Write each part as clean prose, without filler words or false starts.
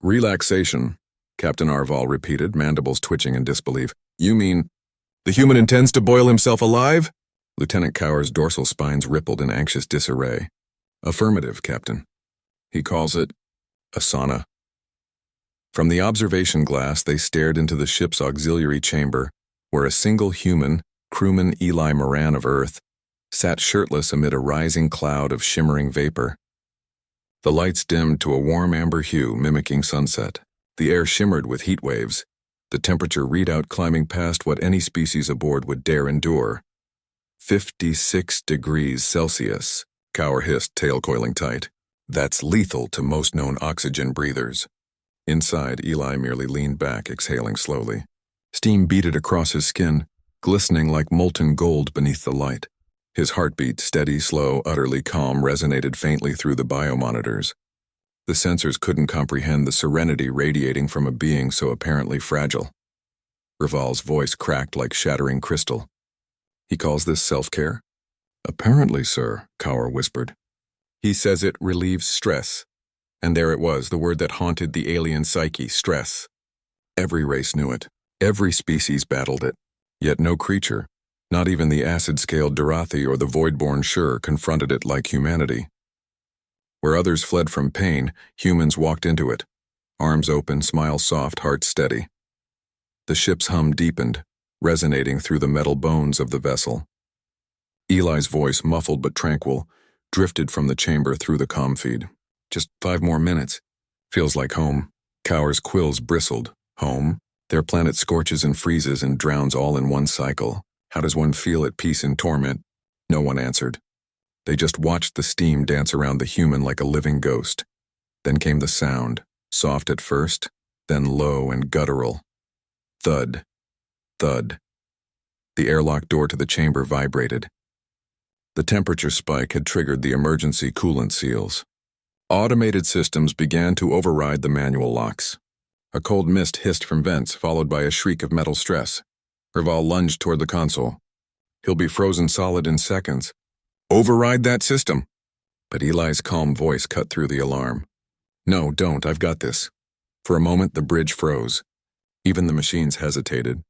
Relaxation, Captain Arval repeated, mandibles twitching in disbelief. You mean the human intends to boil himself alive? Lieutenant Cower's dorsal spines rippled in anxious disarray. Affirmative, Captain. He calls it a sauna. From the observation glass, they stared into the ship's auxiliary chamber, where a single human, crewman Eli Moran of Earth, sat shirtless amid a rising cloud of shimmering vapor. The lights dimmed to a warm amber hue mimicking sunset. The air shimmered with heat waves, the temperature readout climbing past what any species aboard would dare endure. 56 degrees Celsius, Cower hissed, tail coiling tight. That's lethal to most known oxygen breathers. Inside, Eli merely leaned back, exhaling slowly. Steam beaded across his skin, glistening like molten gold beneath the light. His heartbeat, steady, slow, utterly calm, resonated faintly through the biomonitors. The sensors couldn't comprehend the serenity radiating from a being so apparently fragile. Raval's voice cracked like shattering crystal. He calls this self-care? Apparently, sir, Cower whispered. He says it relieves stress. And there it was, the word that haunted the alien psyche, stress. Every race knew it. Every species battled it. Yet no creature, not even the acid-scaled Dorothi or the void-born Shur, confronted it like humanity. Where others fled from pain, humans walked into it. Arms open, smile soft, heart steady. The ship's hum deepened, resonating through the metal bones of the vessel. Eli's voice, muffled but tranquil, drifted from the chamber through the comm feed. Just 5 more minutes. Feels like home. Cower's quills bristled. Home? Their planet scorches and freezes and drowns all in one cycle. How does one feel at peace in torment? No one answered. They just watched the steam dance around the human like a living ghost. Then came the sound, soft at first, then low and guttural. Thud. Thud. The airlock door to the chamber vibrated. The temperature spike had triggered the emergency coolant seals. Automated systems began to override the manual locks. A cold mist hissed from vents, followed by a shriek of metal stress. Raval lunged toward the console. He'll be frozen solid in seconds. Override that system! But Eli's calm voice cut through the alarm. No, don't, I've got this. For a moment, the bridge froze. Even the machines hesitated.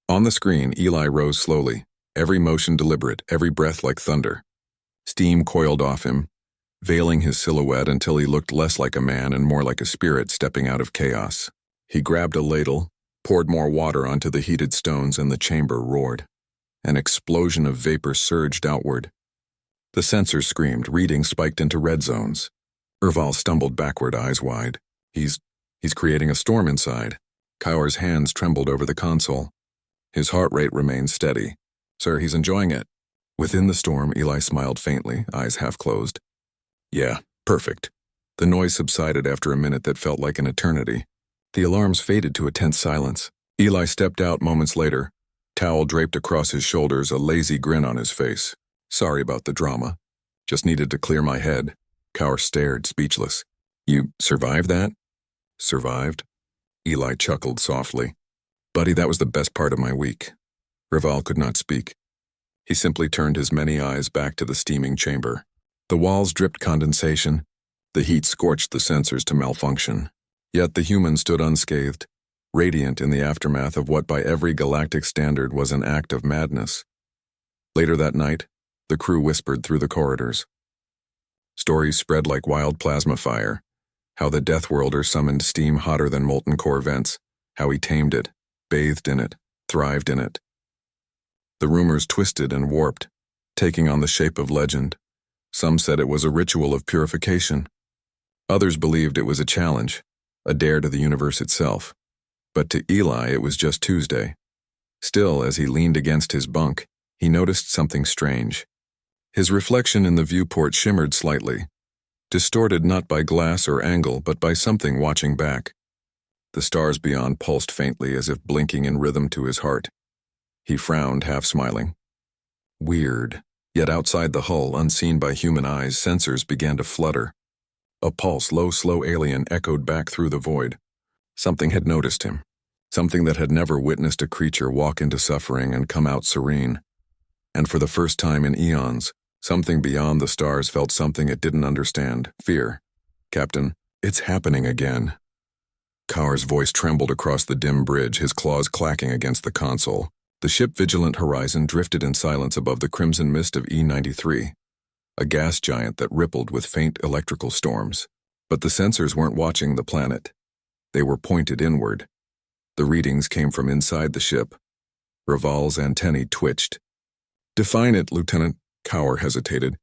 On the screen, Eli rose slowly, every motion deliberate, every breath like thunder. Steam coiled off him, veiling his silhouette until he looked less like a man and more like a spirit stepping out of chaos. He grabbed a ladle, poured more water onto the heated stones, and the chamber roared. An explosion of vapor surged outward. The sensors screamed, readings spiked into red zones. Raval stumbled backward, eyes wide. He's creating a storm inside. Cower's hands trembled over the console. His heart rate remained steady. Sir, he's enjoying it. Within the storm, Eli smiled faintly, eyes half closed. Yeah, perfect. The noise subsided after a minute that felt like an eternity. The alarms faded to a tense silence. Eli stepped out moments later, towel draped across his shoulders, a lazy grin on his face. Sorry about the drama. Just needed to clear my head. Cower stared, speechless. You survived that? Survived? Eli chuckled softly. Buddy, that was the best part of my week. Raval could not speak. He simply turned his many eyes back to the steaming chamber. The walls dripped condensation. The heat scorched the sensors to malfunction. Yet the human stood unscathed, radiant in the aftermath of what by every galactic standard was an act of madness. Later that night, the crew whispered through the corridors. Stories spread like wild plasma fire. How the Deathworlder summoned steam hotter than molten core vents. How he tamed it, bathed in it, thrived in it. The rumors twisted and warped, taking on the shape of legend. Some said it was a ritual of purification. Others believed it was a challenge, a dare to the universe itself. But to Eli, it was just Tuesday. Still, as he leaned against his bunk, he noticed something strange. His reflection in the viewport shimmered slightly, distorted not by glass or angle, but by something watching back. The stars beyond pulsed faintly as if blinking in rhythm to his heart. He frowned, half smiling. Weird. Yet outside the hull, unseen by human eyes, sensors began to flutter. A pulse, low, slow alien echoed back through the void. Something had noticed him. Something that had never witnessed a creature walk into suffering and come out serene. And for the first time in eons, something beyond the stars felt something it didn't understand. Fear. Captain, it's happening again. Cower's voice trembled across the dim bridge, his claws clacking against the console. The ship-vigilant horizon drifted in silence above the crimson mist of E-93, a gas giant that rippled with faint electrical storms. But the sensors weren't watching the planet. They were pointed inward. The readings came from inside the ship. Raval's antennae twitched. "Define it, Lieutenant," Cower hesitated.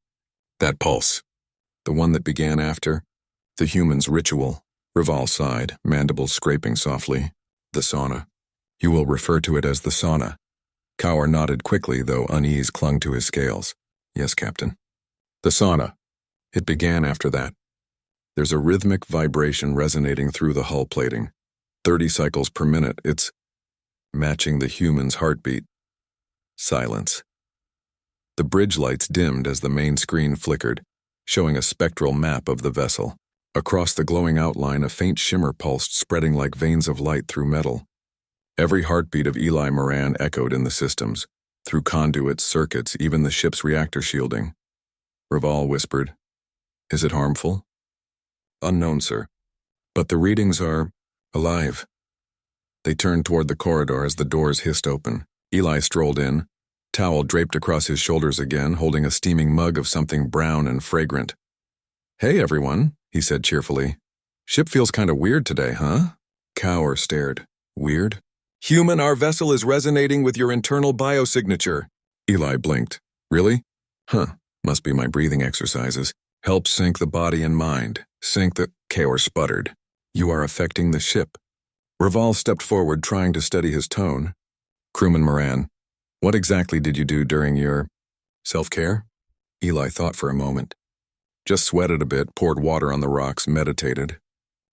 "That pulse. The one that began after the human's ritual." Raval sighed, mandibles scraping softly. "The sauna. You will refer to it as the sauna." Cower nodded quickly, though unease clung to his scales. "Yes, Captain." "The sauna. It began after that. There's a rhythmic vibration resonating through the hull plating. 30 cycles per minute. It's matching the human's heartbeat." Silence. The bridge lights dimmed as the main screen flickered, showing a spectral map of the vessel. Across the glowing outline, a faint shimmer pulsed, spreading like veins of light through metal. Every heartbeat of Eli Moran echoed in the systems, through conduits, circuits, even the ship's reactor shielding. Raval whispered, "Is it harmful?" "Unknown, sir. But the readings are alive." They turned toward the corridor as the doors hissed open. Eli strolled in, towel draped across his shoulders again, holding a steaming mug of something brown and fragrant. "Hey, everyone," he said cheerfully. "Ship feels kind of weird today, huh?" Cower stared. "Weird?" "Human, our vessel is resonating with your internal biosignature." Eli blinked. "Really? Huh. Must be my breathing exercises. Help sync the body and mind. Sync the..." Cower sputtered. "You are affecting the ship." Raval stepped forward, trying to steady his tone. "Crewman Moran, what exactly did you do during your self-care?" Eli thought for a moment. "Just sweated a bit, poured water on the rocks, meditated.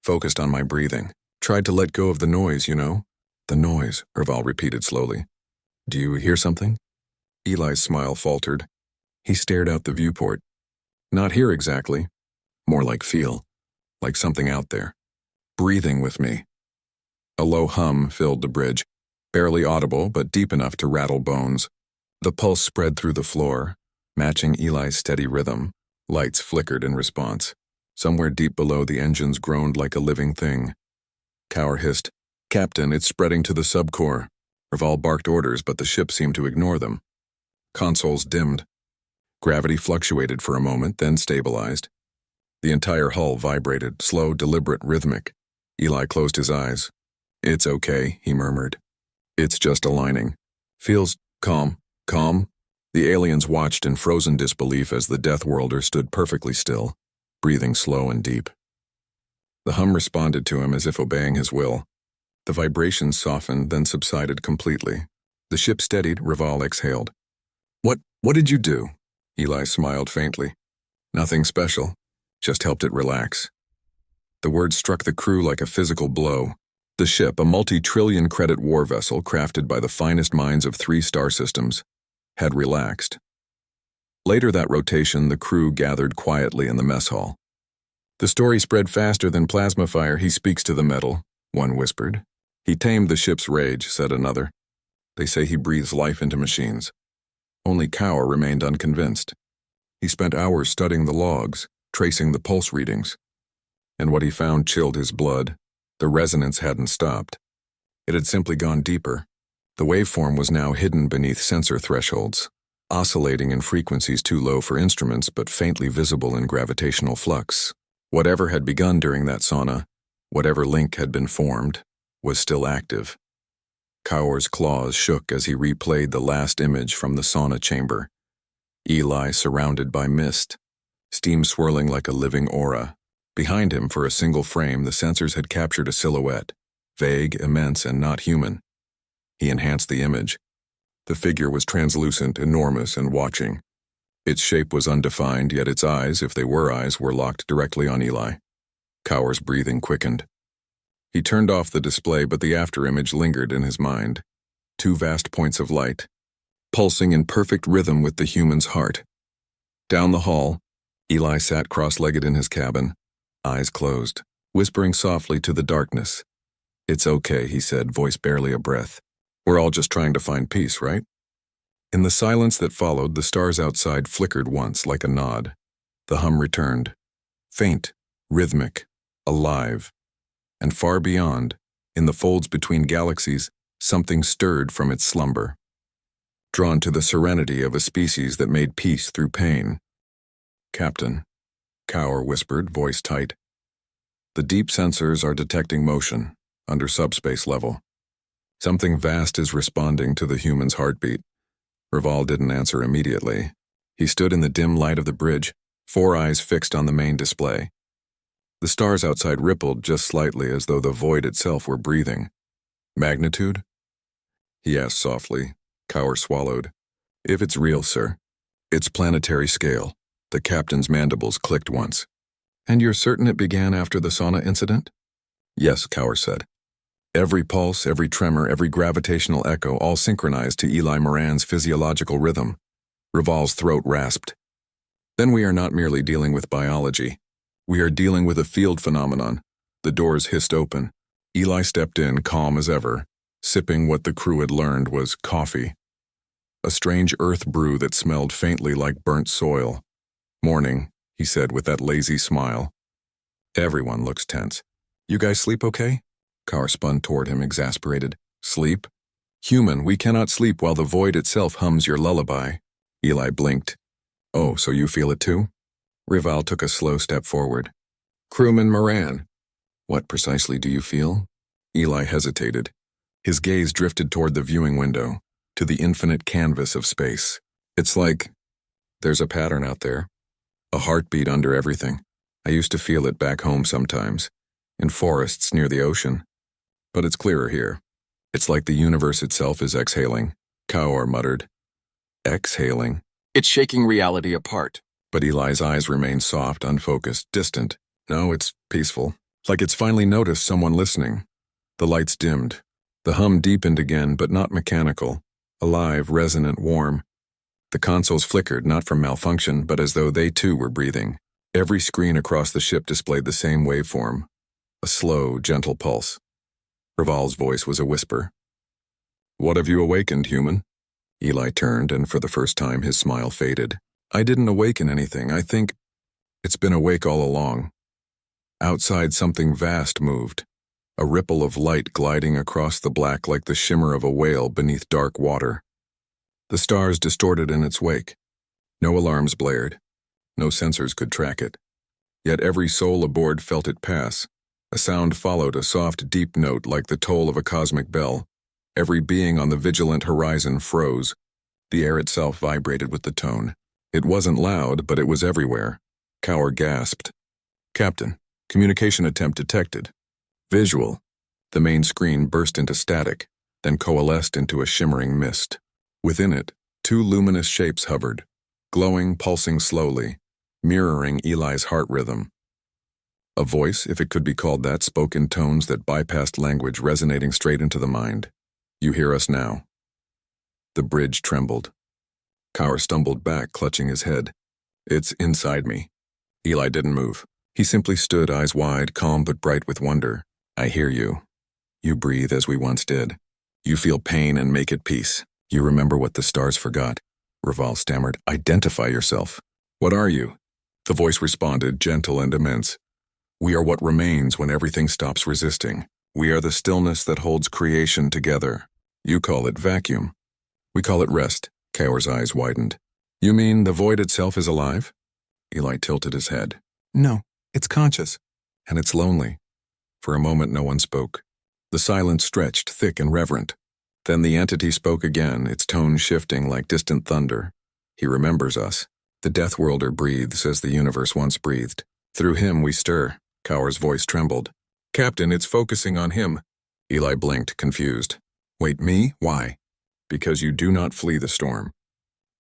Focused on my breathing. Tried to let go of the noise, you know?" "The noise," Raval repeated slowly. "Do you hear something?" Eli's smile faltered. He stared out the viewport. "Not hear exactly. More like feel. Like something out there. Breathing with me." A low hum filled the bridge, barely audible but deep enough to rattle bones. The pulse spread through the floor, matching Eli's steady rhythm. Lights flickered in response. Somewhere deep below, the engines groaned like a living thing. Cower hissed, "Captain, it's spreading to the subcore." Raval barked orders, but the ship seemed to ignore them. Consoles dimmed. Gravity fluctuated for a moment, then stabilized. The entire hull vibrated, slow, deliberate, rhythmic. Eli closed his eyes. "It's okay," he murmured. "It's just aligning. Feels calm." The aliens watched in frozen disbelief as the Deathworlder stood perfectly still, breathing slow and deep. The hum responded to him as if obeying his will. The vibrations softened, then subsided completely. The ship steadied, Raval exhaled. What did you do?" Eli smiled faintly. "Nothing special. Just helped it relax." The words struck the crew like a physical blow. The ship, a multi-trillion credit war vessel crafted by the finest minds of 3 star systems, had relaxed. Later that rotation, the crew gathered quietly in the mess hall. "The story spread faster than plasma fire. He speaks to the metal," one whispered. "He tamed the ship's rage," said another. "They say he breathes life into machines." Only Cower remained unconvinced. He spent hours studying the logs, tracing the pulse readings. And what he found chilled his blood. The resonance hadn't stopped. It had simply gone deeper. The waveform was now hidden beneath sensor thresholds, oscillating in frequencies too low for instruments but faintly visible in gravitational flux. Whatever had begun during that sauna, whatever link had been formed, was still active. Cower's claws shook as he replayed the last image from the sauna chamber. Eli surrounded by mist, steam swirling like a living aura. Behind him, for a single frame, the sensors had captured a silhouette, vague, immense, and not human. He enhanced the image. The figure was translucent, enormous, and watching. Its shape was undefined, yet its eyes, if they were eyes, were locked directly on Eli. Cower's breathing quickened. He turned off the display, but the afterimage lingered in his mind. 2 vast points of light, pulsing in perfect rhythm with the human's heart. Down the hall, Eli sat cross-legged in his cabin, eyes closed, whispering softly to the darkness. "It's okay," he said, voice barely a breath. "We're all just trying to find peace, right?" In the silence that followed, the stars outside flickered once like a nod. The hum returned. Faint, rhythmic, alive. And far beyond, in the folds between galaxies, something stirred from its slumber. Drawn to the serenity of a species that made peace through pain. "Captain," Cower whispered, voice tight. "The deep sensors are detecting motion, under subspace level. Something vast is responding to the human's heartbeat." Raval didn't answer immediately. He stood in the dim light of the bridge, 4 eyes fixed on the main display. The stars outside rippled just slightly as though the void itself were breathing. "Magnitude?" he asked softly. Cower swallowed. "If it's real, sir, it's planetary scale." The captain's mandibles clicked once. "And you're certain it began after the sauna incident?" "Yes," Cower said. "Every pulse, every tremor, every gravitational echo, all synchronized to Eli Moran's physiological rhythm." Raval's throat rasped. "Then we are not merely dealing with biology. We are dealing with a field phenomenon." The doors hissed open. Eli stepped in, calm as ever, sipping what the crew had learned was coffee. A strange earth brew that smelled faintly like burnt soil. "Morning," he said with that lazy smile. Everyone looks tense. "You guys sleep okay?" Cower spun toward him, exasperated. "Sleep? Human, we cannot sleep while the void itself hums your lullaby." Eli blinked. "Oh, so you feel it too?" Raval took a slow step forward. "Crewman Moran, what precisely do you feel?" Eli hesitated. His gaze drifted toward the viewing window, to the infinite canvas of space. "It's like there's a pattern out there. A heartbeat under everything. I used to feel it back home sometimes, in forests near the ocean. But it's clearer here. It's like the universe itself is exhaling," Cower muttered. "Exhaling?" "It's shaking reality apart." But Eli's eyes remained soft, unfocused, distant. "No, it's peaceful. Like it's finally noticed someone listening." The lights dimmed. The hum deepened again, but not mechanical. Alive, resonant, warm. The consoles flickered, not from malfunction, but as though they too were breathing. Every screen across the ship displayed the same waveform. A slow, gentle pulse. Raval's voice was a whisper. "What have you awakened, human?" Eli turned, and for the first time his smile faded. "I didn't awaken anything. I think it's been awake all along." Outside, something vast moved. A ripple of light gliding across the black like the shimmer of a whale beneath dark water. The stars distorted in its wake. No alarms blared. No sensors could track it. Yet every soul aboard felt it pass. A sound followed, a soft, deep note like the toll of a cosmic bell. Every being on the vigilant horizon froze. The air itself vibrated with the tone. It wasn't loud, but it was everywhere. Cower gasped. "Captain, communication attempt detected." Visual. The main screen burst into static, then coalesced into a shimmering mist. Within it, 2 luminous shapes hovered, glowing, pulsing slowly, mirroring Eli's heart rhythm. A voice, if it could be called that, spoke in tones that bypassed language, resonating straight into the mind. "You hear us now." The bridge trembled. Cower stumbled back, clutching his head. "It's inside me." Eli didn't move. He simply stood, eyes wide, calm but bright with wonder. "I hear you. You breathe as we once did. You feel pain and make it peace. You remember what the stars forgot." Raval stammered. "Identify yourself." "What are you?" The voice responded, gentle and immense. "We are what remains when everything stops resisting. We are the stillness that holds creation together. You call it vacuum. We call it rest." Cower's eyes widened. "You mean the void itself is alive?" Eli tilted his head. "No, it's conscious. And it's lonely." For a moment no one spoke. The silence stretched, thick and reverent. Then the entity spoke again, its tone shifting like distant thunder. "He remembers us. The Deathworlder breathes as the universe once breathed. Through him we stir." Cower's voice trembled. "Captain, it's focusing on him." Eli blinked, confused. "Wait, me? Why?" "Because you do not flee the storm.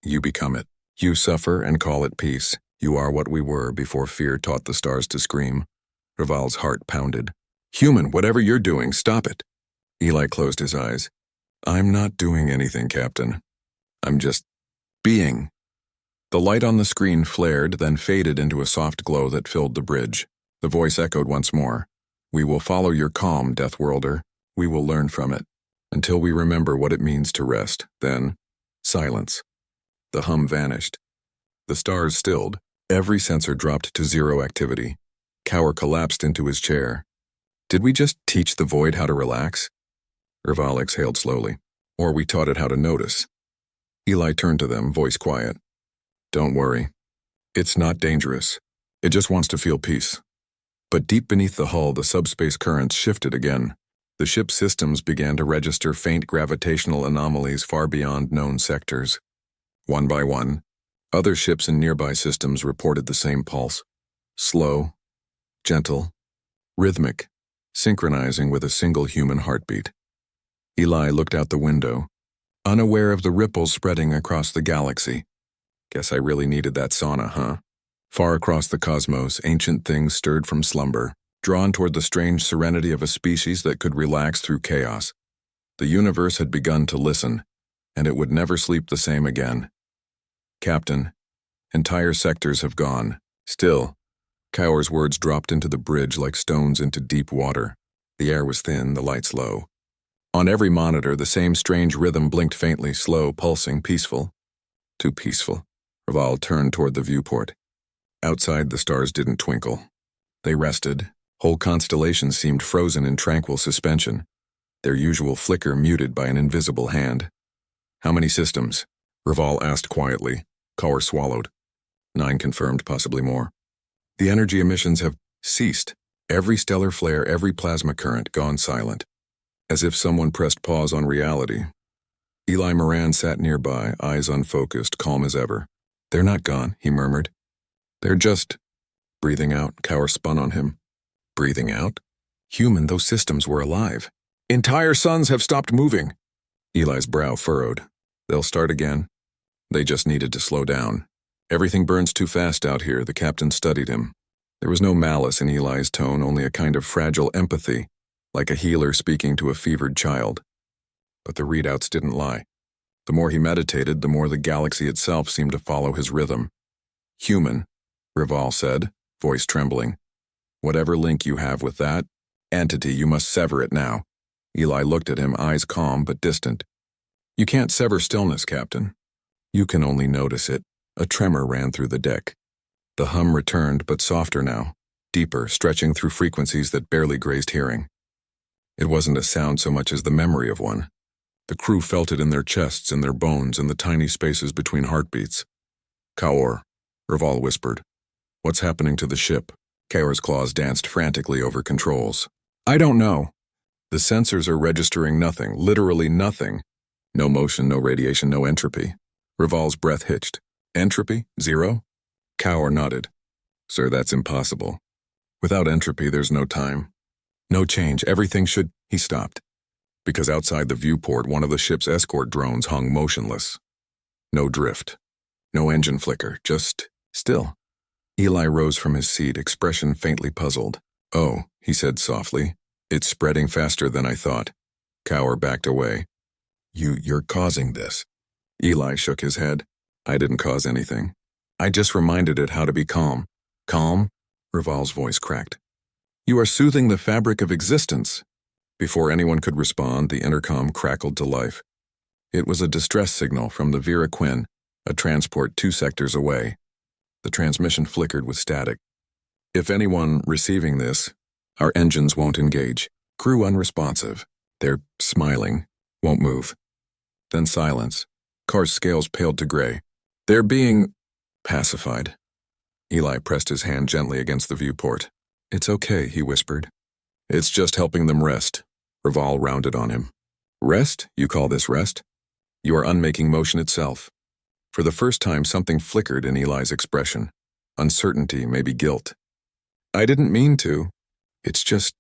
You become it. You suffer and call it peace. You are what we were before fear taught the stars to scream." Raval's heart pounded. "Human, whatever you're doing, stop it." Eli closed his eyes. "I'm not doing anything, Captain. I'm just being." The light on the screen flared, then faded into a soft glow that filled the bridge. The voice echoed once more. "We will follow your calm, Deathworlder. We will learn from it, until we remember what it means to rest. Then, silence." The hum vanished. The stars stilled. Every sensor dropped to 0 activity. Cower collapsed into his chair. Did we just teach the void how to relax? Raval exhaled slowly. Or we taught it how to notice. Eli turned to them, voice quiet. Don't worry. It's not dangerous. It just wants to feel peace. But deep beneath the hull, the subspace currents shifted again. The ship's systems began to register faint gravitational anomalies far beyond known sectors. One by one, other ships in nearby systems reported the same pulse. Slow, gentle, rhythmic, synchronizing with a single human heartbeat. Eli looked out the window, unaware of the ripples spreading across the galaxy. Guess I really needed that sauna, huh? Far across the cosmos, ancient things stirred from slumber, drawn toward the strange serenity of a species that could relax through chaos. The universe had begun to listen, and it would never sleep the same again. Captain, entire sectors have gone. Still, Cower's words dropped into the bridge like stones into deep water. The air was thin, the lights low. On every monitor, the same strange rhythm blinked faintly, slow, pulsing, peaceful. Too peaceful. Raval turned toward the viewport. Outside, the stars didn't twinkle. They rested. Whole constellations seemed frozen in tranquil suspension, their usual flicker muted by an invisible hand. How many systems? Raval asked quietly. Cower swallowed. 9 confirmed, possibly more. The energy emissions have ceased. Every stellar flare, every plasma current gone silent. As if someone pressed pause on reality. Eli Moran sat nearby, eyes unfocused, calm as ever. They're not gone, he murmured. They're just... Breathing out, Cower spun on him. Breathing out? Human, those systems were alive. Entire suns have stopped moving. Eli's brow furrowed. They'll start again. They just needed to slow down. Everything burns too fast out here, the captain studied him. There was no malice in Eli's tone, only a kind of fragile empathy, like a healer speaking to a fevered child. But the readouts didn't lie. The more he meditated, the more the galaxy itself seemed to follow his rhythm. Human, Raval said, voice trembling. Whatever link you have with that entity, you must sever it now. Eli looked at him, eyes calm but distant. You can't sever stillness, Captain. You can only notice it. A tremor ran through the deck. The hum returned, but softer now, deeper, stretching through frequencies that barely grazed hearing. It wasn't a sound so much as the memory of one. The crew felt it in their chests, in their bones, in the tiny spaces between heartbeats. Cower, Raval whispered. What's happening to the ship? Cower's claws danced frantically over controls. I don't know. The sensors are registering nothing, literally nothing. No motion, no radiation, no entropy. Raval's breath hitched. Entropy? Zero? Cower nodded. Sir, that's impossible. Without entropy, there's no time. No change, everything should... He stopped. Because outside the viewport, one of the ship's escort drones hung motionless. No drift. No engine flicker, just still. Eli rose from his seat, expression faintly puzzled. Oh, he said softly. It's spreading faster than I thought. Cower backed away. You're causing this. Eli shook his head. I didn't cause anything. I just reminded it how to be calm. Calm? Raval's voice cracked. You are soothing the fabric of existence. Before anyone could respond, the intercom crackled to life. It was a distress signal from the Vera Quinn, a transport 2 sectors away. The transmission flickered with static. If anyone receiving this, our engines won't engage. Crew unresponsive. They're smiling. Won't move. Then silence. Car's scales paled to gray. They're being pacified. Eli pressed his hand gently against the viewport. It's okay, he whispered. It's just helping them rest. Raval rounded on him. Rest? You call this rest? You are unmaking motion itself. For the first time, something flickered in Eli's expression. Uncertainty, maybe guilt. I didn't mean to. It's just,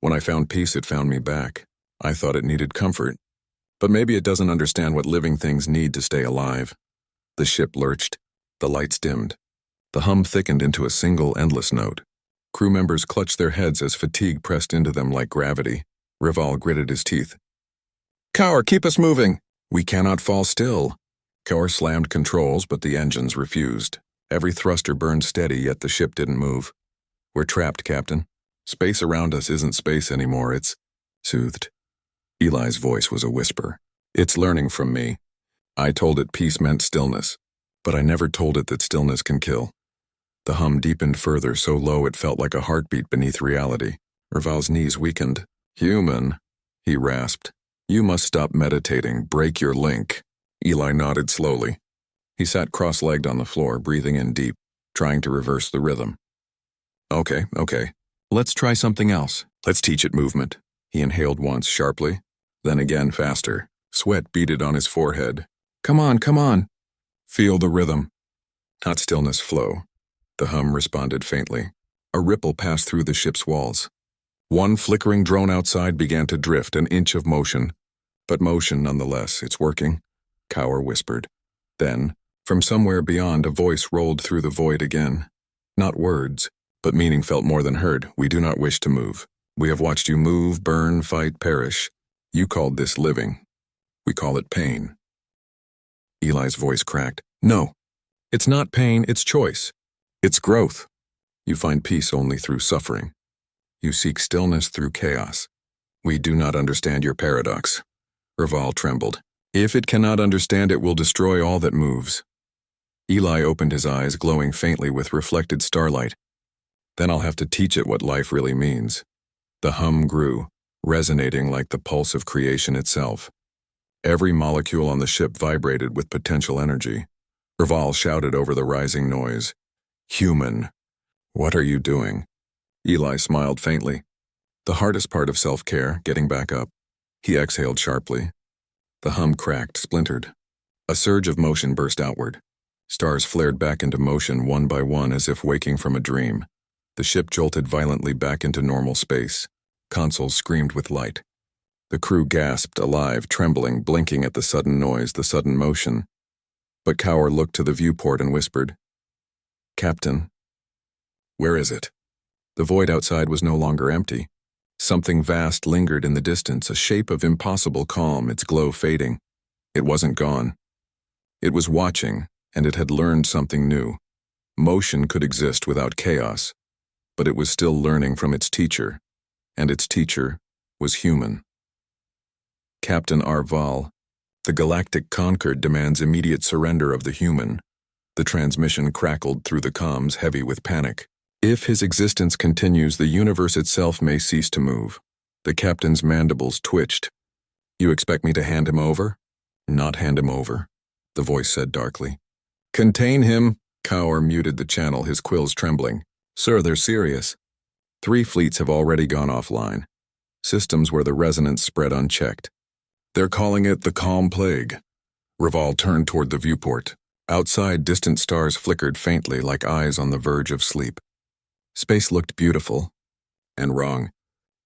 when I found peace, it found me back. I thought it needed comfort. But maybe it doesn't understand what living things need to stay alive. The ship lurched. The lights dimmed. The hum thickened into a single, endless note. Crew members clutched their heads as fatigue pressed into them like gravity. Raval gritted his teeth. Cower, keep us moving! We cannot fall still. Cower slammed controls, but the engines refused. Every thruster burned steady, yet the ship didn't move. We're trapped, Captain. Space around us isn't space anymore, it's soothed. Eli's voice was a whisper. It's learning from me. I told it peace meant stillness, but I never told it that stillness can kill. The hum deepened further, so low it felt like a heartbeat beneath reality. Raval's knees weakened. Human, he rasped. You must stop meditating. Break your link. Eli nodded slowly. He sat cross-legged on the floor, breathing in deep, trying to reverse the rhythm. Okay. Let's try something else. Let's teach it movement. He inhaled once sharply, then again faster. Sweat beaded on his forehead. Come on. Feel the rhythm. Not stillness, flow. The hum responded faintly. A ripple passed through the ship's walls. One flickering drone outside began to drift, an inch of motion. But motion nonetheless, it's working, Cower whispered. Then, from somewhere beyond, a voice rolled through the void again. Not words, but meaning felt more than heard. We do not wish to move. We have watched you move, burn, fight, perish. You called this living. We call it pain. Eli's voice cracked. No, it's not pain, it's choice. It's growth. You find peace only through suffering. You seek stillness through chaos. We do not understand your paradox. Raval trembled. If it cannot understand, it will destroy all that moves. Eli opened his eyes, glowing faintly with reflected starlight. Then I'll have to teach it what life really means. The hum grew, resonating like the pulse of creation itself. Every molecule on the ship vibrated with potential energy. Raval shouted over the rising noise. Human, what are you doing? Eli smiled faintly. The hardest part of self-care, getting back up. He exhaled sharply. The hum cracked, splintered. A surge of motion burst outward. Stars flared back into motion one by one as if waking from a dream. The ship jolted violently back into normal space. Consoles screamed with light. The crew gasped, alive, trembling, blinking at the sudden noise, the sudden motion. But Cower looked to the viewport and whispered, Captain, where is it? The void outside was no longer empty. Something vast lingered in the distance, a shape of impossible calm, its glow fading. It wasn't gone. It was watching, and it had learned something new. Motion could exist without chaos, but it was still learning from its teacher, and its teacher was human. Captain Arval, the Galactic Concord demands immediate surrender of the human. The transmission crackled through the comms, heavy with panic. If his existence continues, the universe itself may cease to move. The captain's mandibles twitched. You expect me to hand him over? Not hand him over, the voice said darkly. Contain him. Cower muted the channel, his quills trembling. Sir, they're serious. 3 fleets have already gone offline. Systems where the resonance spread unchecked. They're calling it the Calm Plague. Raval turned toward the viewport. Outside, distant stars flickered faintly like eyes on the verge of sleep. Space looked beautiful, and wrong.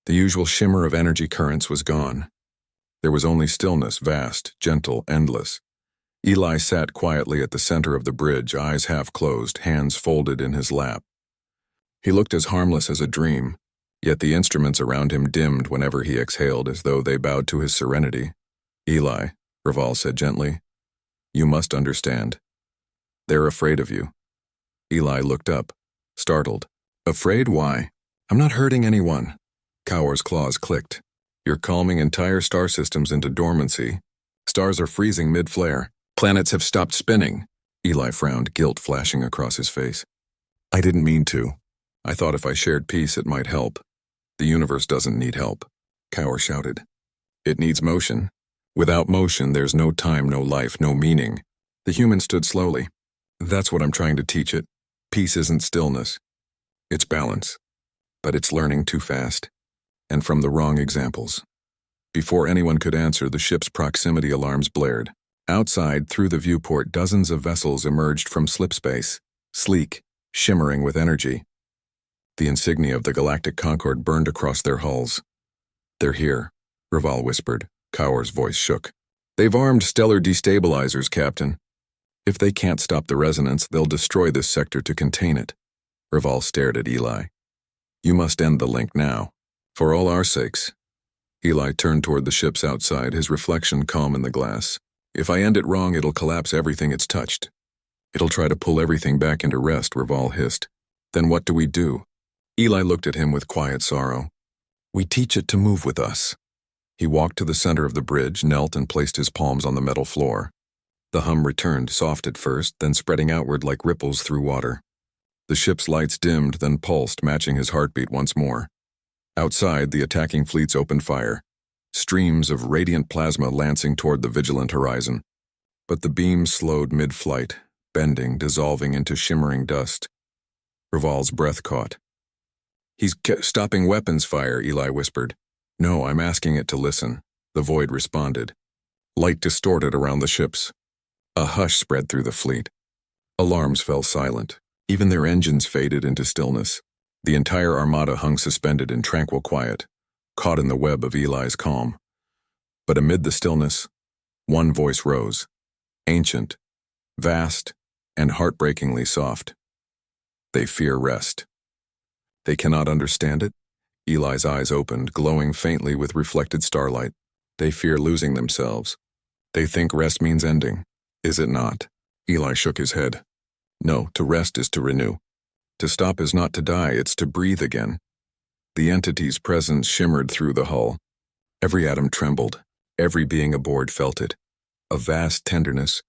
The usual shimmer of energy currents was gone. There was only stillness, vast, gentle, endless. Eli sat quietly at the center of the bridge, eyes half closed, hands folded in his lap. He looked as harmless as a dream, yet the instruments around him dimmed whenever he exhaled, as though they bowed to his serenity. Eli, Raval said gently, you must understand. They're afraid of you. Eli looked up, startled. Afraid? Why? I'm not hurting anyone. Cower's claws clicked. You're calming entire star systems into dormancy. Stars are freezing mid-flare. Planets have stopped spinning. Eli frowned, guilt flashing across his face. I didn't mean to. I thought if I shared peace, it might help. The universe doesn't need help. Cower shouted. It needs motion. Without motion, there's no time, no life, no meaning. The human stood slowly. That's what I'm trying to teach it. Peace isn't stillness. It's balance. But it's learning too fast. And from the wrong examples. Before anyone could answer, the ship's proximity alarms blared. Outside, through the viewport, dozens of vessels emerged from slipspace, sleek, shimmering with energy. The insignia of the Galactic Concord burned across their hulls. They're here, Raval whispered. Cower's voice shook. They've armed stellar destabilizers, Captain. If they can't stop the resonance, they'll destroy this sector to contain it. Raval stared at Eli. You must end the link now. For all our sakes. Eli turned toward the ships outside, his reflection calm in the glass. If I end it wrong, it'll collapse everything it's touched. It'll try to pull everything back into rest, Raval hissed. Then what do we do? Eli looked at him with quiet sorrow. We teach it to move with us. He walked to the center of the bridge, knelt and placed his palms on the metal floor. The hum returned, soft at first, then spreading outward like ripples through water. The ship's lights dimmed, then pulsed, matching his heartbeat once more. Outside, the attacking fleets opened fire, streams of radiant plasma lancing toward the vigilant horizon. But the beams slowed mid-flight, bending, dissolving into shimmering dust. Raval's breath caught. "He's stopping weapons fire," Eli whispered. "No, I'm asking it to listen," the void responded. Light distorted around the ships. A hush spread through the fleet. Alarms fell silent. Even their engines faded into stillness. The entire armada hung suspended in tranquil quiet, caught in the web of Eli's calm. But amid the stillness, one voice rose, ancient, vast, and heartbreakingly soft. "They fear rest. They cannot understand it." Eli's eyes opened, glowing faintly with reflected starlight. "They fear losing themselves. They think rest means ending. Is it not?" Eli shook his head. "No, to rest is to renew. To stop is not to die, it's to breathe again." The entity's presence shimmered through the hull. Every atom trembled. Every being aboard felt it. A vast tenderness,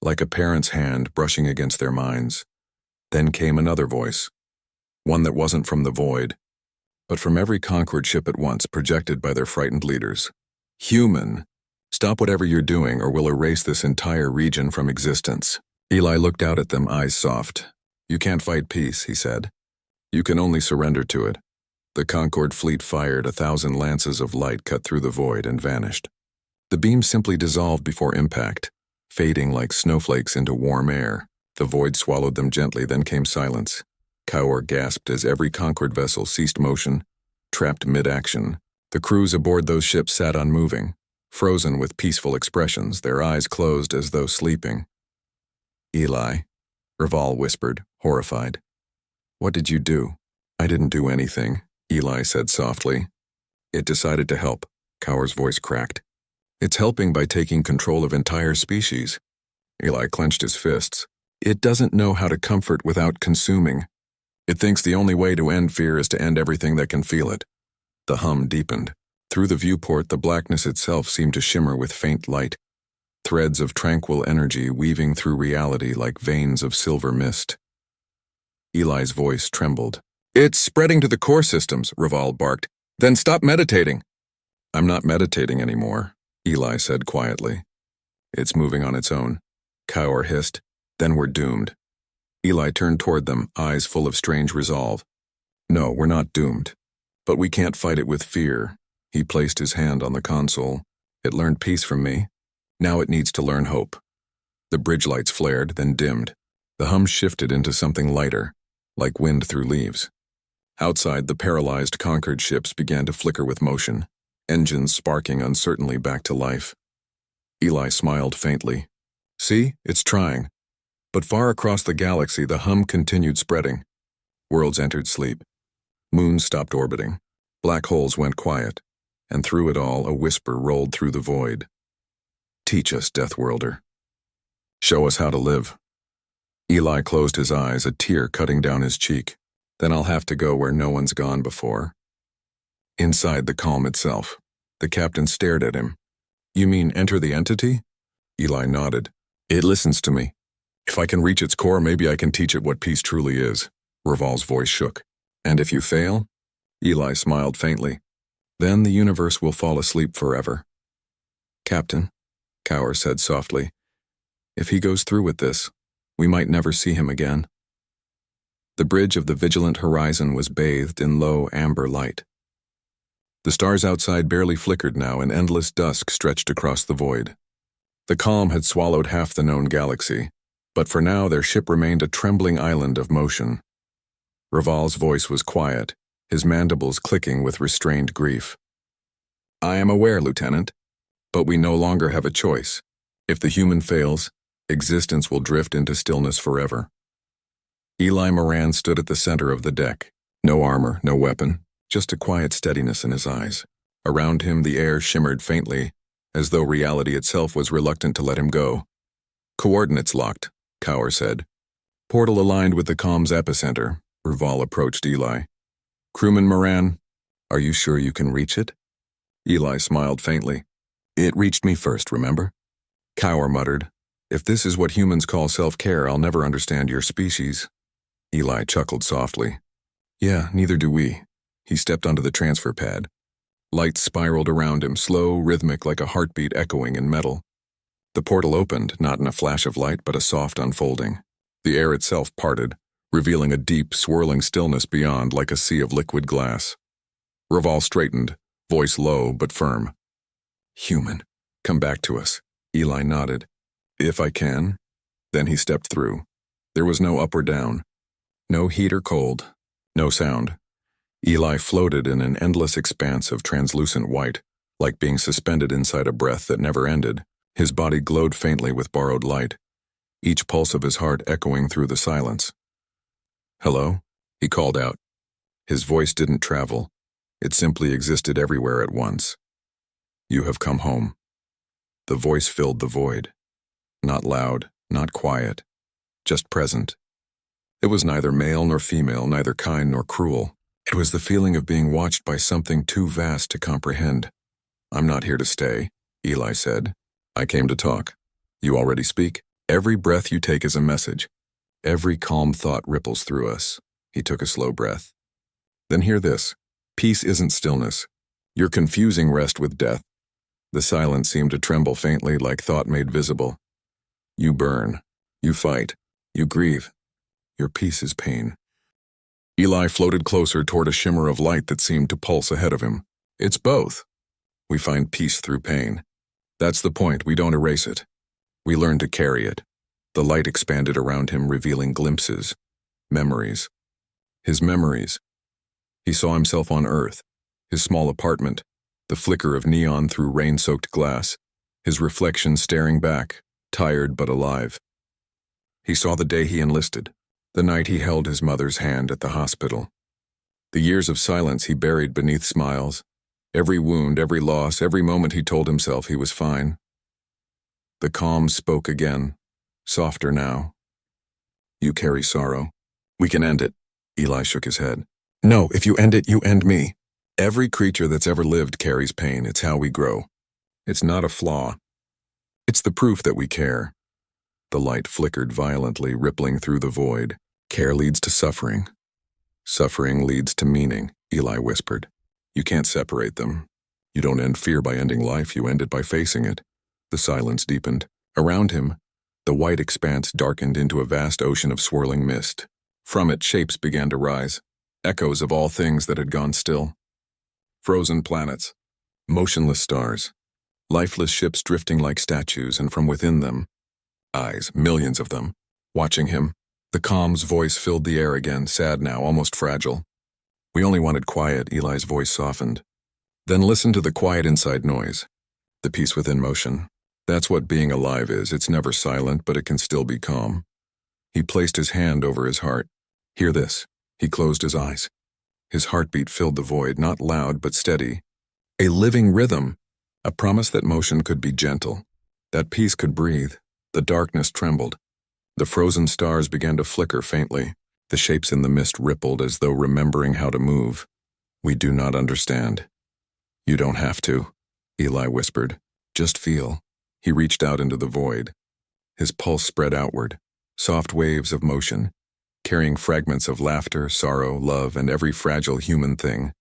like a parent's hand brushing against their minds. Then came another voice, one that wasn't from the void, but from every conquered ship at once, projected by their frightened leaders. "Human, stop whatever you're doing or we'll erase this entire region from existence." Eli looked out at them, eyes soft. "You can't fight peace," he said. "You can only surrender to it." The Concord fleet fired. 1,000 lances of light cut through the void and vanished. The beams simply dissolved before impact, fading like snowflakes into warm air. The void swallowed them gently, then came silence. Kaur gasped as every Concord vessel ceased motion, trapped mid-action. The crews aboard those ships sat unmoving, frozen with peaceful expressions, their eyes closed as though sleeping. "Eli," Raval whispered, horrified. "What did you do?" "I didn't do anything," Eli said softly. "It decided to help," Kaur's voice cracked. "It's helping by taking control of entire species." Eli clenched his fists. "It doesn't know how to comfort without consuming. It thinks the only way to end fear is to end everything that can feel it." The hum deepened. Through the viewport, the blackness itself seemed to shimmer with faint light, threads of tranquil energy weaving through reality like veins of silver mist. Eli's voice trembled. "It's spreading to the core systems," Raval barked. "Then stop meditating." "I'm not meditating anymore," Eli said quietly. "It's moving on its own." Kaur hissed. "Then we're doomed." Eli turned toward them, eyes full of strange resolve. "No, we're not doomed. But we can't fight it with fear." He placed his hand on the console. "It learned peace from me. Now it needs to learn hope." The bridge lights flared, then dimmed. The hum shifted into something lighter, like wind through leaves. Outside, the paralyzed, conquered ships began to flicker with motion, engines sparking uncertainly back to life. Eli smiled faintly. "See, it's trying." But far across the galaxy, the hum continued spreading. Worlds entered sleep. Moons stopped orbiting. Black holes went quiet. And through it all, a whisper rolled through the void. "Teach us, Deathworlder. Show us how to live." Eli closed his eyes, a tear cutting down his cheek. "Then I'll have to go where no one's gone before." Inside the calm itself, the captain stared at him. "You mean enter the entity?" Eli nodded. "It listens to me. If I can reach its core, maybe I can teach it what peace truly is." Raval's voice shook. "And if you fail?" Eli smiled faintly. "Then the universe will fall asleep forever." "Captain," Kaur said softly, "if he goes through with this, we might never see him again." The bridge of the vigilant horizon was bathed in low amber light. The stars outside barely flickered now, and endless dusk stretched across the void. The calm had swallowed half the known galaxy, but for now their ship remained a trembling island of motion. Raval's voice was quiet, his mandibles clicking with restrained grief. "I am aware, Lieutenant, but we no longer have a choice. If the human fails, existence will drift into stillness forever." Eli Moran stood at the center of the deck. No armor, no weapon, just a quiet steadiness in his eyes. Around him the air shimmered faintly, as though reality itself was reluctant to let him go. "Coordinates locked," Kaur said. "Portal aligned with the calm's epicenter." Raval approached Eli. "Crewman Moran, are you sure you can reach it?" Eli smiled faintly. "It reached me first, remember?" Kaur muttered, "If this is what humans call self-care, I'll never understand your species." Eli chuckled softly. "Yeah, neither do we. He stepped onto the transfer pad. Light spiraled around him, slow, rhythmic, like a heartbeat echoing in metal. The portal opened, not in a flash of light, but a soft unfolding. The air itself parted, revealing a deep, swirling stillness beyond, like a sea of liquid glass. Raval straightened, voice low but firm. "Human, come back to us." Eli nodded. "If I can." Then he stepped through. There was no up or down. No heat or cold. No sound. Eli floated in an endless expanse of translucent white, like being suspended inside a breath that never ended. His body glowed faintly with borrowed light, each pulse of his heart echoing through the silence. "Hello?" he called out. His voice didn't travel. It simply existed everywhere at once. "You have come home." The voice filled the void. Not loud, not quiet, just present. It was neither male nor female, neither kind nor cruel. It was the feeling of being watched by something too vast to comprehend. "I'm not here to stay," Eli said. "I came to talk. You already speak? Every breath you take is a message. Every calm thought ripples through us." He took a slow breath. "Then hear this. Peace isn't stillness. You're confusing rest with death." The silence seemed to tremble faintly, like thought made visible. "You burn. You fight. You grieve. Your peace is pain." Eli floated closer toward a shimmer of light that seemed to pulse ahead of him. "It's both. We find peace through pain. That's the point. We don't erase it. We learn to carry it." The light expanded around him, revealing glimpses, memories. His memories. He saw himself on Earth, his small apartment, the flicker of neon through rain-soaked glass, his reflection staring back, tired but alive. He saw the day he enlisted, the night he held his mother's hand at the hospital. The years of silence he buried beneath smiles, every wound, every loss, every moment he told himself he was fine. The calm spoke again, softer now. "You carry sorrow. We can end it." Eli shook his head. "No, if you end it, you end me. Every creature that's ever lived carries pain. It's how we grow. It's not a flaw. It's the proof that we care." The light flickered violently, rippling through the void. "Care leads to suffering. Suffering leads to meaning," Eli whispered. "You can't separate them. You don't end fear by ending life, you end it by facing it." The silence deepened. Around him, the white expanse darkened into a vast ocean of swirling mist. From it, shapes began to rise, echoes of all things that had gone still. Frozen planets, motionless stars, lifeless ships drifting like statues, and from within them, eyes, millions of them, watching him. The calm's voice filled the air again, sad now, almost fragile. "We only wanted quiet," Eli's voice softened. "Then listen to the quiet inside noise, the peace within motion. That's what being alive is. It's never silent, but it can still be calm." He placed his hand over his heart. "Hear this." He closed his eyes. His heartbeat filled the void, not loud but steady. A living rhythm, a promise that motion could be gentle, that peace could breathe. The darkness trembled. The frozen stars began to flicker faintly. The shapes in the mist rippled as though remembering how to move. "We do not understand." "You don't have to," Eli whispered. "Just feel." He reached out into the void. His pulse spread outward, soft waves of motion, carrying fragments of laughter, sorrow, love, and every fragile human thing.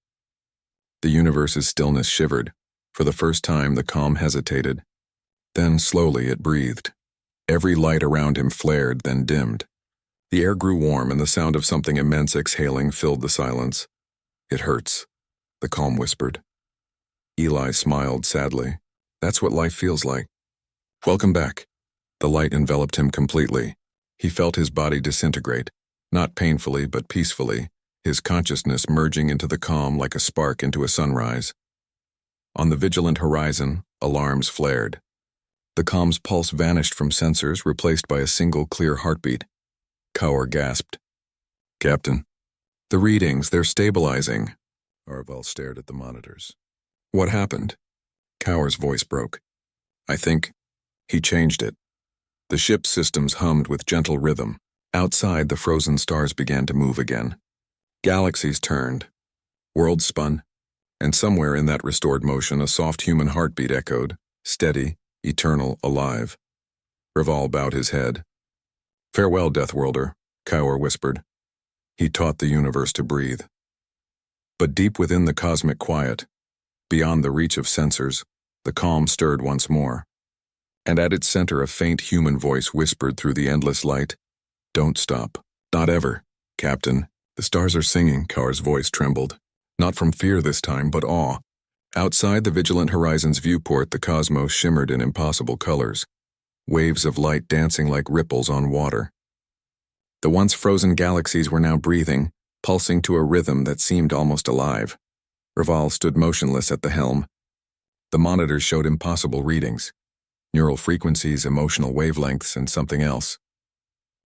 The universe's stillness shivered. For the first time, the calm hesitated. Then, slowly, it breathed. Every light around him flared, then dimmed. The air grew warm, and the sound of something immense exhaling filled the silence. "It hurts," the calm whispered. Eli smiled sadly. "That's what life feels like." "Welcome back." The light enveloped him completely. He felt his body disintegrate, not painfully but peacefully, his consciousness merging into the calm like a spark into a sunrise. On the vigilant horizon, alarms flared. The calm's pulse vanished from sensors, replaced by a single clear heartbeat. Kaur gasped. "Captain." "The readings, they're stabilizing." Arval stared at the monitors. "What happened?" Kaur's voice broke. "I think..." He changed it. The ship's systems hummed with gentle rhythm. Outside, the frozen stars began to move again. Galaxies turned. Worlds spun. And somewhere in that restored motion, a soft human heartbeat echoed, steady, eternal, alive. Raval bowed his head. "Farewell, Deathworlder," Kaur whispered. "He taught the universe to breathe." But deep within the cosmic quiet, beyond the reach of sensors, the calm stirred once more. And at its center a faint human voice whispered through the endless light, "Don't stop. Not ever, Captain. The stars are singing." Kaur's voice trembled. Not from fear this time, but awe. Outside the vigilant horizon's viewport, the cosmos shimmered in impossible colors, waves of light dancing like ripples on water. The once frozen galaxies were now breathing, pulsing to a rhythm that seemed almost alive. Raval stood motionless at the helm. The monitors showed impossible readings, neural frequencies, emotional wavelengths, and something else.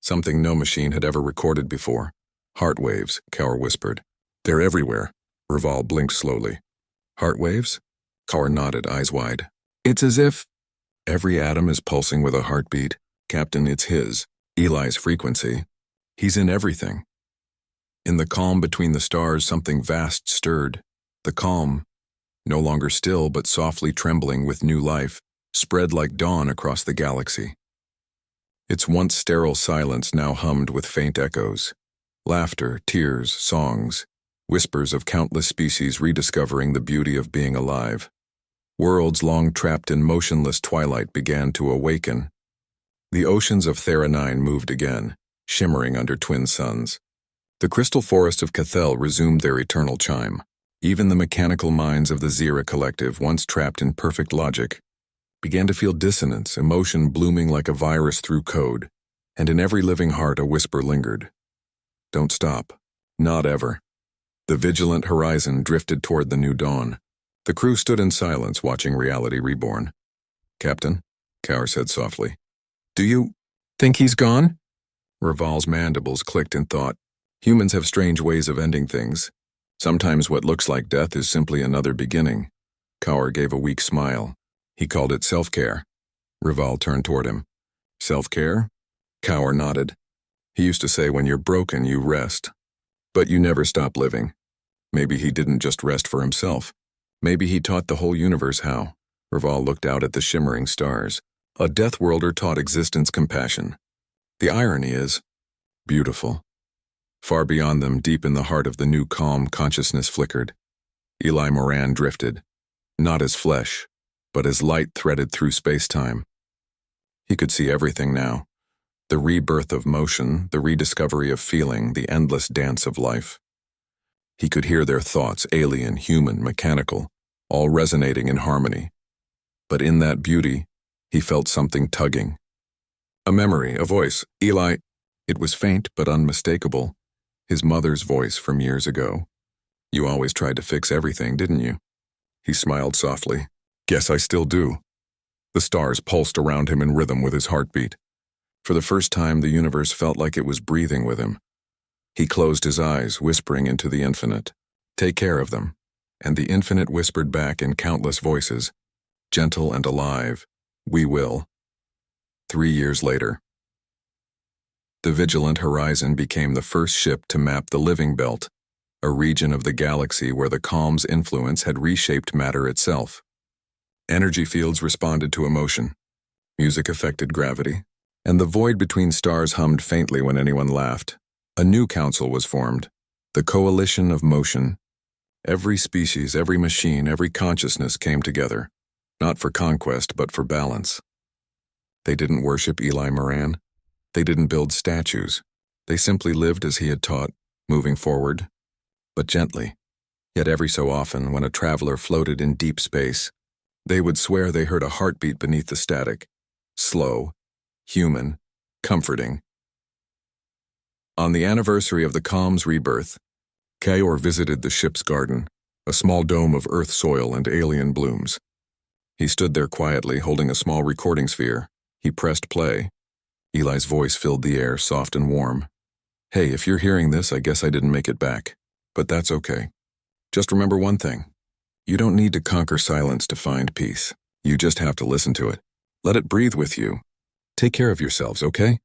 Something no machine had ever recorded before. "Heart waves," Kaur whispered. "They're everywhere." Raval blinked slowly. "Heart waves?" Kaur nodded, eyes wide. "It's as if every atom is pulsing with a heartbeat. Captain, it's his, Eli's frequency. He's in everything." In the calm between the stars, something vast stirred. The calm, no longer still but softly trembling with new life, spread like dawn across the galaxy. Its once sterile silence now hummed with faint echoes. Laughter, tears, songs, whispers of countless species rediscovering the beauty of being alive. Worlds long trapped in motionless twilight began to awaken. The oceans of Thera 9 moved again, shimmering under twin suns. The crystal forests of Cathel resumed their eternal chime. Even the mechanical minds of the Zira collective, once trapped in perfect logic, began to feel dissonance, emotion blooming like a virus through code, and in every living heart a whisper lingered. "Don't stop. Not ever." The vigilant horizon drifted toward the new dawn. The crew stood in silence, watching reality reborn. "Captain," Kaur said softly, "do you think he's gone?" Raval's mandibles clicked in thought. Humans have strange ways of ending things. Sometimes what looks like death is simply another beginning. Kaur gave a weak smile. He called it self-care. Raval turned toward him. "Self-care?" Kaur nodded. He used to say, "When you're broken, you rest. But you never stop living." Maybe he didn't just rest for himself. Maybe he taught the whole universe how. Raval looked out at the shimmering stars. A Deathworlder taught existence compassion. The irony is beautiful. Far beyond them, deep in the heart of the new calm, consciousness flickered. Eli Moran drifted, not as flesh, but as light threaded through space-time. He could see everything now. The rebirth of motion, the rediscovery of feeling, the endless dance of life. He could hear their thoughts, alien, human, mechanical, all resonating in harmony. But in that beauty, he felt something tugging. A memory, a voice. Eli. It was faint but unmistakable. His mother's voice from years ago. "You always tried to fix everything, didn't you?" He smiled softly. "Guess I still do." The stars pulsed around him in rhythm with his heartbeat. For the first time, the universe felt like it was breathing with him. He closed his eyes, whispering into the infinite, "Take care of them." And the infinite whispered back in countless voices, gentle and alive, "We will." 3 years later. The vigilant horizon became the first ship to map the living belt, a region of the galaxy where the calm's influence had reshaped matter itself. Energy fields responded to emotion. Music affected gravity. And the void between stars hummed faintly when anyone laughed. A new council was formed, the Coalition of Motion. Every species, every machine, every consciousness came together, not for conquest but for balance. They didn't worship Eli Moran. They didn't build statues. They simply lived as he had taught, moving forward, but gently. Yet every so often, when a traveler floated in deep space, they would swear they heard a heartbeat beneath the static, slow, human, comforting. On the anniversary of the calm's rebirth, Kaur visited the ship's garden, a small dome of earth soil and alien blooms. He stood there quietly, holding a small recording sphere. He pressed play. Eli's voice filled the air, soft and warm. "Hey, if you're hearing this, I guess I didn't make it back. But that's okay. Just remember one thing. You don't need to conquer silence to find peace. You just have to listen to it. Let it breathe with you. Take care of yourselves, okay?"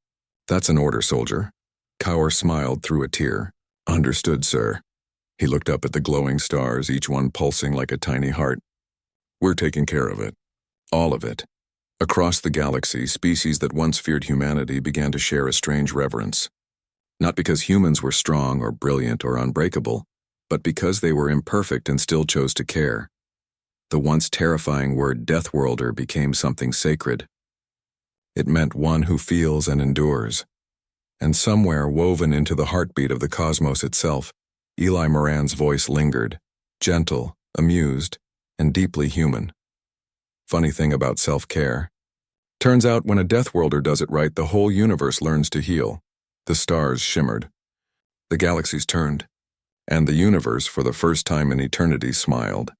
"That's an order, soldier." Kaur smiled through a tear. "Understood, sir." He looked up at the glowing stars, each one pulsing like a tiny heart. "We're taking care of it. All of it." Across the galaxy, species that once feared humanity began to share a strange reverence. Not because humans were strong or brilliant or unbreakable, but because they were imperfect and still chose to care. The once terrifying word Deathworlder became something sacred. It meant one who feels and endures. And somewhere woven into the heartbeat of the cosmos itself, Eli Moran's voice lingered, gentle, amused, and deeply human. Funny thing about self-care. Turns out when a Deathworlder does it right, the whole universe learns to heal. The stars shimmered. The galaxies turned. And the universe, for the first time in eternity, smiled.